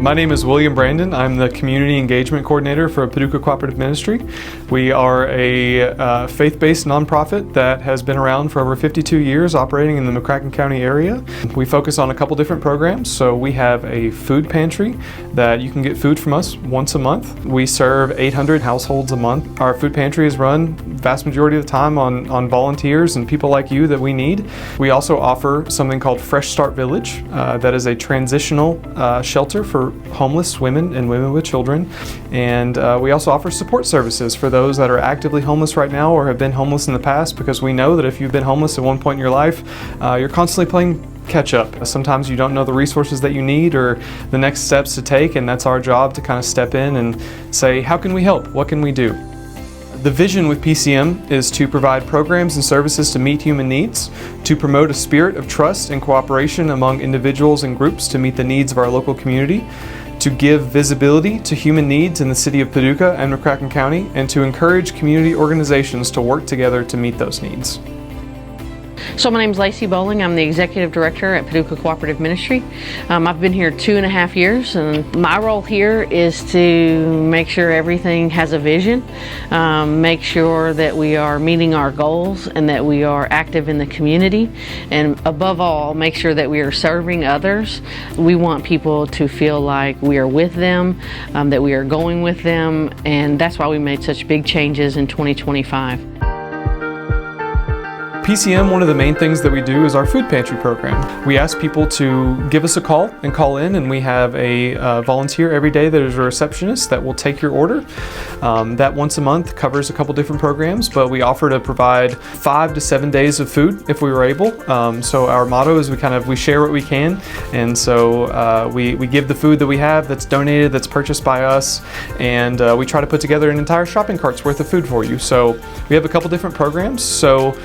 My name is William Brandon. I'm the Community Engagement Coordinator for Paducah Cooperative Ministry. We are a faith-based nonprofit that has been around for over 52 years operating in the McCracken County area. We focus on a couple different programs. So we have a food pantry that you can get food from us once a month. We serve 800 households a month. Our food pantry is run vast majority of the time on volunteers and people like you that we need. We also offer something called Fresh Start Village that is a transitional shelter for homeless women and women with children. And we also offer support services for those that are actively homeless right now or have been homeless in the past, because we know that if you've been homeless at one point in your life, you're constantly playing catch up. Sometimes you don't know the resources that you need or the next steps to take, and that's our job to kind of step in and say, how can we help? What can we do? The vision with PCM is to provide programs and services to meet human needs, to promote a spirit of trust and cooperation among individuals and groups to meet the needs of our local community, to give visibility to human needs in the city of Paducah and McCracken County, and to encourage community organizations to work together to meet those needs. So my name is Lacey Bowling. I'm the Executive Director at Paducah Cooperative Ministry. I've been here 2.5 years, and my role here is to make sure everything has a vision, make sure that we are meeting our goals and that we are active in the community, and above all, make sure that we are serving others. We want people to feel like we are with them, that we are going with them, and that's why we made such big changes in 2025. PCM, one of the main things that we do is our food pantry program. We ask people to give us a call and call in, and we have a volunteer every day that is a receptionist that will take your order. That once a month covers a couple different programs, but we offer to provide 5 to 7 days of food if we were able. So our motto is we share what we can, and so we give the food that we have that's donated, that's purchased by us, and we try to put together an entire shopping cart's worth of food for you. So we have a couple different programs. So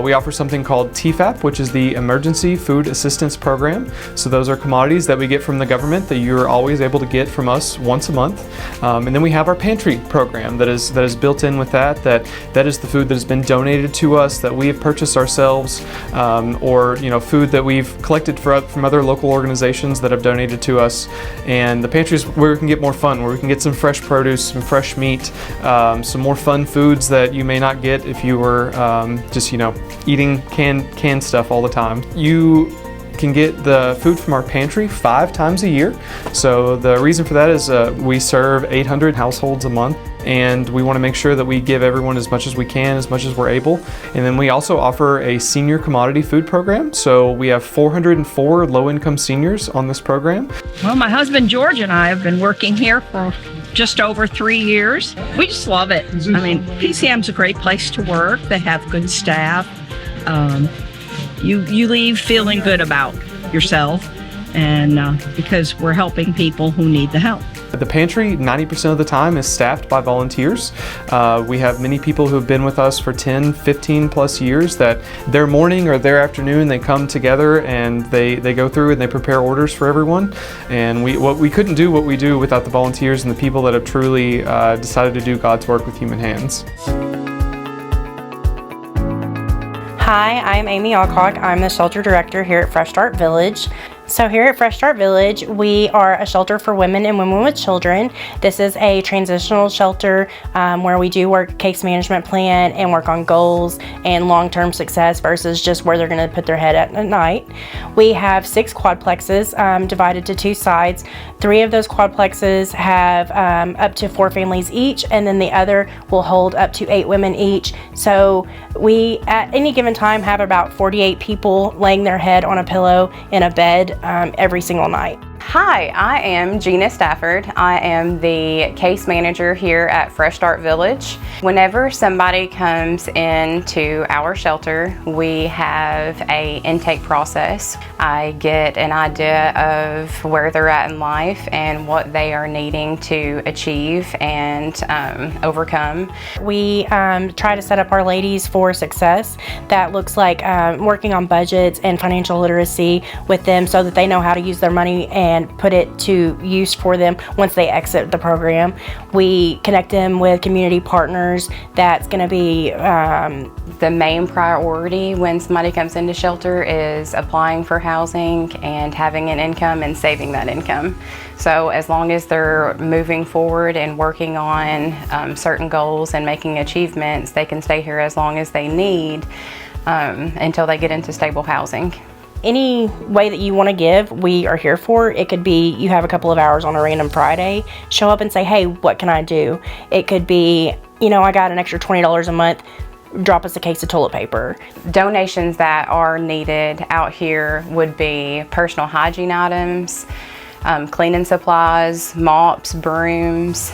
we offer something called TFAP, which is the Emergency Food Assistance Program. So those are commodities that we get from the government that you're always able to get from us once a month. And then we have our pantry program that is built in with that is the food that has been donated to us, that we have purchased ourselves, or food that we've collected from other local organizations that have donated to us. And the pantry is where we can get more fun, where we can get some fresh produce, some fresh meat, some more fun foods that you may not get if you were just eating canned stuff all the time. You can get the food from our pantry 5 times a year. So the reason for that is we serve 800 households a month, and we want to make sure that we give everyone as much as we can, as much as we're able. And then we also offer a senior commodity food program. So we have 404 low-income seniors on this program. Well, my husband George and I have been working here for just over 3 years. We just love it. I mean, PCM's a great place to work. They have good staff. You leave feeling good about yourself, and because we're helping people who need the help. The pantry, 90% of the time, is staffed by volunteers. We have many people who have been with us for 10, 15 plus years that their morning or their afternoon they come together and they go through and they prepare orders for everyone. And we couldn't do what we do without the volunteers and the people that have truly decided to do God's work with human hands. Hi, I'm Amy Alcock. I'm the shelter director here at Fresh Start Village. So here at Fresh Start Village, we are a shelter for women and women with children. This is a transitional shelter where we do work case management plan and work on goals and long-term success versus just where they're going to put their head at night. We have 6 quadplexes divided to 2 sides. 3 of those quadplexes have up to 4 families each, and then the other will hold up to 8 women each. So we, at any given time, have about 48 people laying their head on a pillow in a bed every single night. Hi, I am Gina Stafford. I am the case manager here at Fresh Start Village. Whenever somebody comes into our shelter, we have an intake process. I get an idea of where they're at in life and what they are needing to achieve and overcome. We try to set up our ladies for success. That looks like working on budgets and financial literacy with them so that they know how to use their money and and put it to use for them once they exit the program. We connect them with community partners. That's going to be the main priority when somebody comes into shelter is applying for housing and having an income and saving that income. So as long as they're moving forward and working on certain goals and making achievements, they can stay here as long as they need until they get into stable housing. Any way that you want to give, we are here for. It could be you have a couple of hours on a random Friday, show up and say, hey, what can I do? It could be, you know, I got an extra $20 a month, drop us a case of toilet paper. Donations that are needed out here would be personal hygiene items, cleaning supplies, mops, brooms,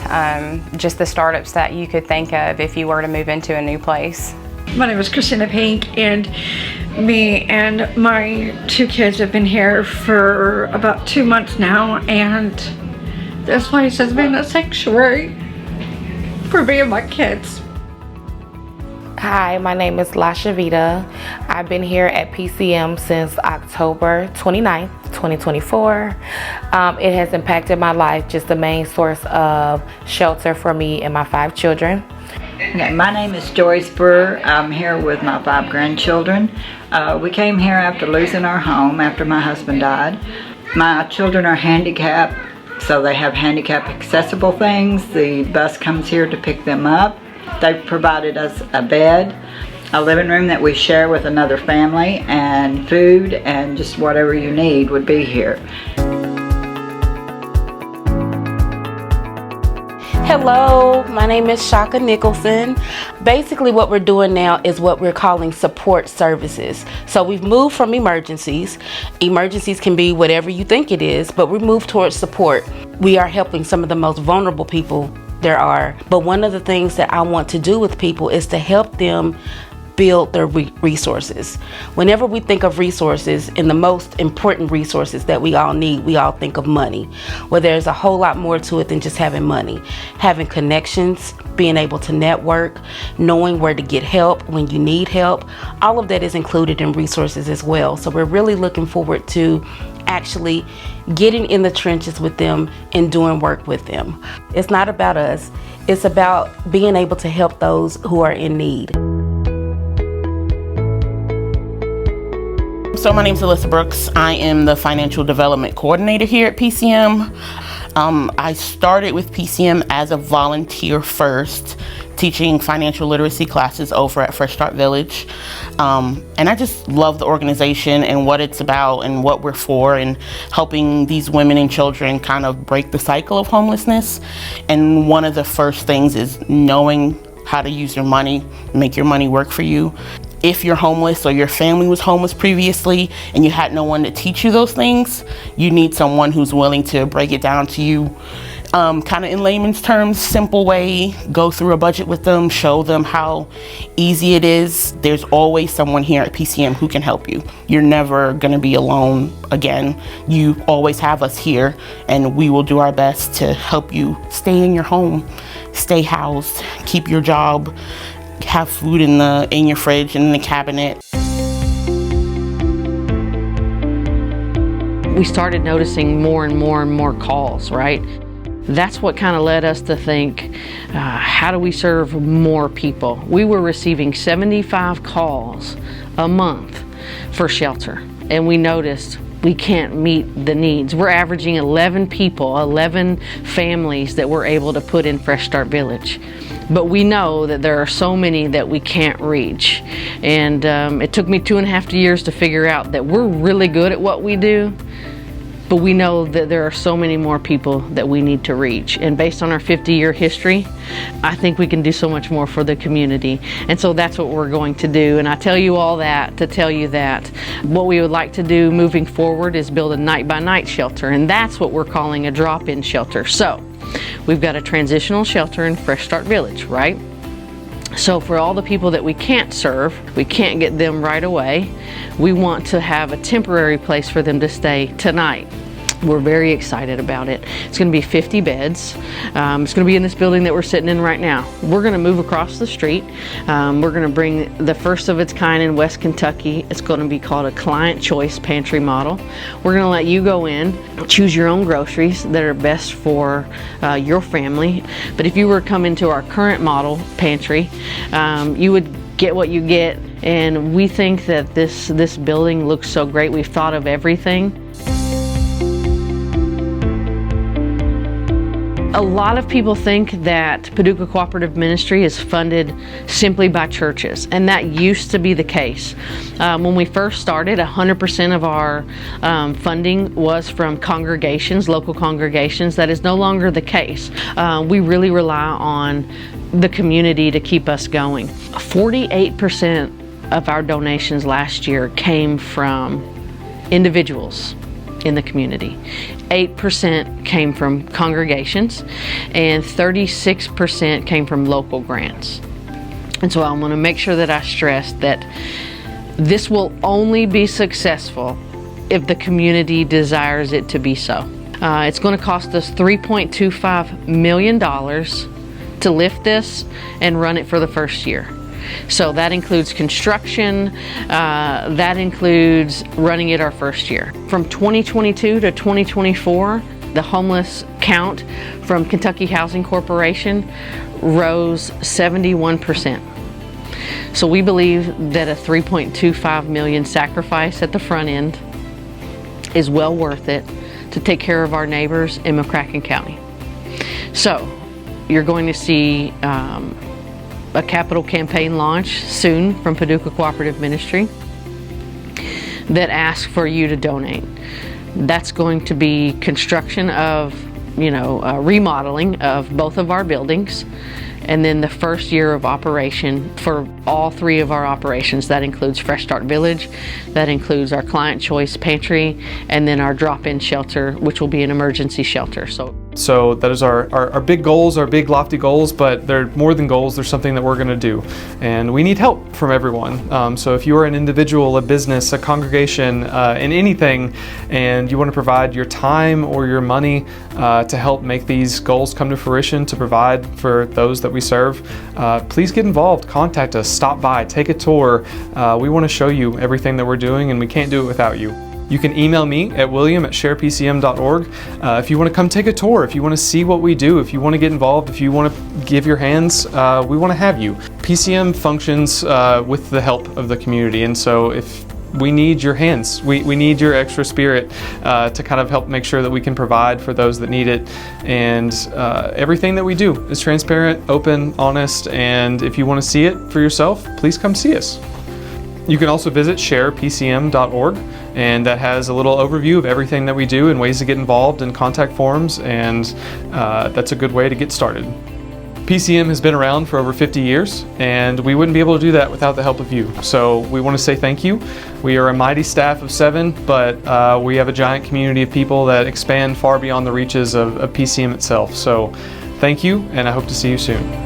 just the startups that you could think of if you were to move into a new place. My name is Christina Pink, and me and my 2 kids have been here for about 2 months now, and this place has been a sanctuary for me and my kids. Hi, my name is Lasha Vita. I've been here at PCM since October 29th, 2024. It has impacted my life, just the main source of shelter for me and my 5 children. Okay, my name is Joyce Brewer. I'm here with my 5 grandchildren. We came here after losing our home after my husband died. My children are handicapped, so they have handicap accessible things. The bus comes here to pick them up. They've provided us a bed, a living room that we share with another family, and food, and just whatever you need would be here. Hello, my name is Shaka Nicholson. Basically what we're doing now is what we're calling support services. So we've moved from emergencies. Emergencies can be whatever you think it is, but we moved towards support. We are helping some of the most vulnerable people there are. But one of the things that I want to do with people is to help them build their resources. Whenever we think of resources, and the most important resources that we all need, we all think of money. Well, there's a whole lot more to it than just having money. Having connections, being able to network, knowing where to get help when you need help, all of that is included in resources as well. So we're really looking forward to actually getting in the trenches with them and doing work with them. It's not about us, it's about being able to help those who are in need. So my name is Alyssa Brooks. I am the Financial Development Coordinator here at PCM. I started with PCM as a volunteer first, teaching financial literacy classes over at Fresh Start Village. And I just love the organization and what it's about and what we're for, and helping these women and children kind of break the cycle of homelessness. And one of the first things is knowing how to use your money, make your money work for you. If you're homeless or your family was homeless previously and you had no one to teach you those things, you need someone who's willing to break it down to you, kind of in layman's terms, simple way, go through a budget with them, show them how easy it is. There's always someone here at PCM who can help you. You're never gonna be alone again. You always have us here, and we will do our best to help you stay in your home, stay housed, keep your job, have food in your fridge and in the cabinet. We started noticing more and more and more calls, right? That's what kind of led us to think, how do we serve more people? We were receiving 75 calls a month for shelter, and we noticed we can't meet the needs. We're averaging 11 people, 11 families that we're able to put in Fresh Start Village. But we know that there are so many that we can't reach. And it took me 2.5 years to figure out that we're really good at what we do, but we know that there are so many more people that we need to reach. And based on our 50-year history, I think we can do so much more for the community. And so that's what we're going to do. And I tell you all that to tell you that what we would like to do moving forward is build a night-by-night shelter. And that's what we're calling a drop-in shelter. So we've got a transitional shelter in Fresh Start Village, right? So for all the people that we can't serve, we can't get them right away, we want to have a temporary place for them to stay tonight. We're very excited about it. It's going to be 50 beds. It's going to be in this building that we're sitting in right now. We're going to move across the street. We're going to bring the first of its kind in West Kentucky. It's going to be called a client choice pantry model. We're going to let you go in, choose your own groceries that are best for your family. But if you were to come into our current model pantry, you would get what you get, and we think that this building looks so great. We've thought of everything. A lot of people think that Paducah Cooperative Ministry is funded simply by churches, and that used to be the case. When we first started, 100% of our funding was from congregations, local congregations. That is no longer the case. We really rely on the community to keep us going. 48% of our donations last year came from individuals in the community. 8% came from congregations, and 36% came from local grants. And so I want to make sure that I stress that this will only be successful if the community desires it to be so. It's going to cost us $3.25 million to lift this and run it for the first year. So that includes construction, that includes running it our first year. From 2022 to 2024, the homeless count from Kentucky Housing Corporation rose 71%. So we believe that a $3.25 million sacrifice at the front end is well worth it to take care of our neighbors in McCracken County. So you're going to see a capital campaign launch soon from Paducah Cooperative Ministry that asks for you to donate. That's going to be construction of, remodeling of both of our buildings, and then the first year of operation for all three of our operations. That includes Fresh Start Village, that includes our Client Choice Pantry, and then our drop-in shelter, which will be an emergency shelter. So that is our big goals, our big lofty goals, but they're more than goals. They're something that we're going to do. And we need help from everyone. So if you are an individual, a business, a congregation, in anything, and you want to provide your time or your money to help make these goals come to fruition, to provide for those that we serve, please get involved. Contact us, stop by, take a tour. We want to show you everything that we're doing, and we can't do it without you. You can email me at william@sharepcm.org if you want to come take a tour, if you want to see what we do, if you want to get involved, if you want to give your hands, we want to have you. PCM functions with the help of the community, and so if we need your hands, we need your extra spirit to kind of help make sure that we can provide for those that need it. And everything that we do is transparent, open, honest, and if you want to see it for yourself, please come see us. You can also visit sharepcm.org, and that has a little overview of everything that we do and ways to get involved and contact forms, and that's a good way to get started. PCM has been around for over 50 years, and we wouldn't be able to do that without the help of you. So we want to say thank you. We are a mighty staff of 7, but we have a giant community of people that expand far beyond the reaches of PCM itself. So thank you, and I hope to see you soon.